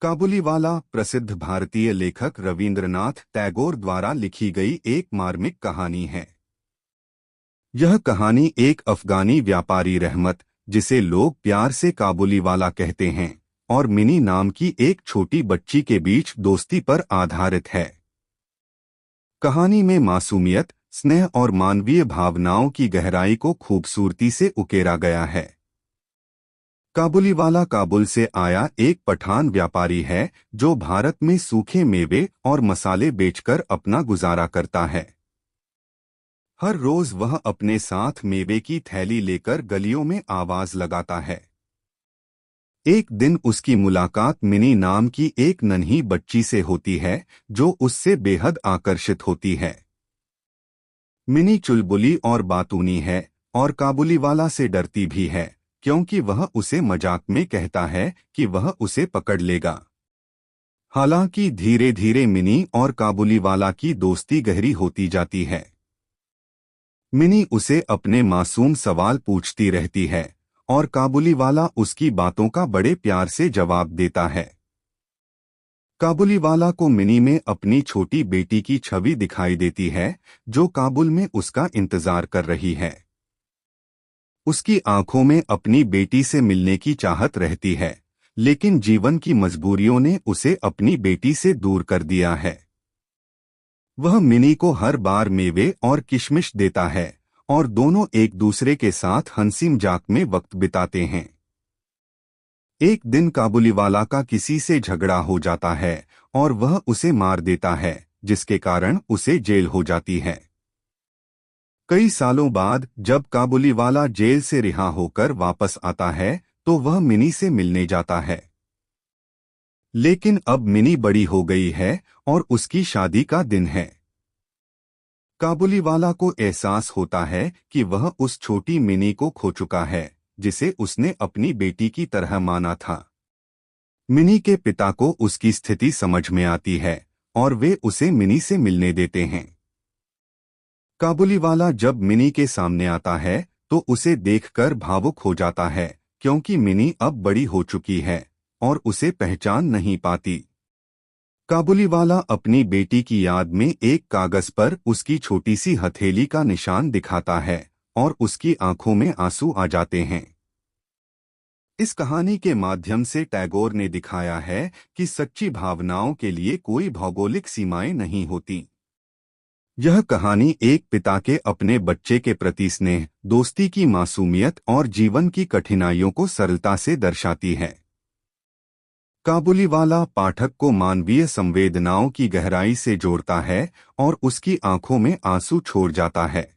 काबुलीवाला प्रसिद्ध भारतीय लेखक रवींद्रनाथ टैगोर द्वारा लिखी गई एक मार्मिक कहानी है। यह कहानी एक अफगानी व्यापारी रहमत, जिसे लोग प्यार से काबुलीवाला कहते हैं, और मिनी नाम की एक छोटी बच्ची के बीच दोस्ती पर आधारित है। कहानी में मासूमियत, स्नेह और मानवीय भावनाओं की गहराई को खूबसूरती से उकेरा गया है। काबुलीवाला काबुल से आया एक पठान व्यापारी है जो भारत में सूखे मेवे और मसाले बेचकर अपना गुजारा करता है। हर रोज वह अपने साथ मेवे की थैली लेकर गलियों में आवाज लगाता है। एक दिन उसकी मुलाकात मिनी नाम की एक नन्ही बच्ची से होती है जो उससे बेहद आकर्षित होती है। मिनी चुलबुली और बातूनी है और काबुलीवाला से डरती भी है, क्योंकि वह उसे मजाक में कहता है कि वह उसे पकड़ लेगा। हालांकि धीरे धीरे मिनी और काबुलीवाला की दोस्ती गहरी होती जाती है। मिनी उसे अपने मासूम सवाल पूछती रहती है और काबुलीवाला उसकी बातों का बड़े प्यार से जवाब देता है। काबुलीवाला को मिनी में अपनी छोटी बेटी की छवि दिखाई देती है जो काबुल में उसका इंतजार कर रही है। उसकी आंखों में अपनी बेटी से मिलने की चाहत रहती है, लेकिन जीवन की मजबूरियों ने उसे अपनी बेटी से दूर कर दिया है। वह मिनी को हर बार मेवे और किशमिश देता है और दोनों एक दूसरे के साथ हंसी मजाक में वक्त बिताते हैं। एक दिन काबुलीवाला का किसी से झगड़ा हो जाता है और वह उसे मार देता है, जिसके कारण उसे जेल हो जाती है। कई सालों बाद जब काबुलीवाला जेल से रिहा होकर वापस आता है तो वह मिनी से मिलने जाता है। लेकिन अब मिनी बड़ी हो गई है और उसकी शादी का दिन है। काबुलीवाला को एहसास होता है कि वह उस छोटी मिनी को खो चुका है जिसे उसने अपनी बेटी की तरह माना था। मिनी के पिता को उसकी स्थिति समझ में आती है और वे उसे मिनी से मिलने देते हैं। काबुलीवाला जब मिनी के सामने आता है तो उसे देखकर भावुक हो जाता है, क्योंकि मिनी अब बड़ी हो चुकी है और उसे पहचान नहीं पाती। काबुलीवाला अपनी बेटी की याद में एक कागज पर उसकी छोटी सी हथेली का निशान दिखाता है और उसकी आंखों में आंसू आ जाते हैं। इस कहानी के माध्यम से टैगोर ने दिखाया है कि सच्ची भावनाओं के लिए कोई भौगोलिक सीमाएं नहीं होती। यह कहानी एक पिता के अपने बच्चे के प्रति स्नेह, दोस्ती की मासूमियत और जीवन की कठिनाइयों को सरलता से दर्शाती है। काबुलीवाला पाठक को मानवीय संवेदनाओं की गहराई से जोड़ता है और उसकी आंखों में आंसू छोड़ जाता है।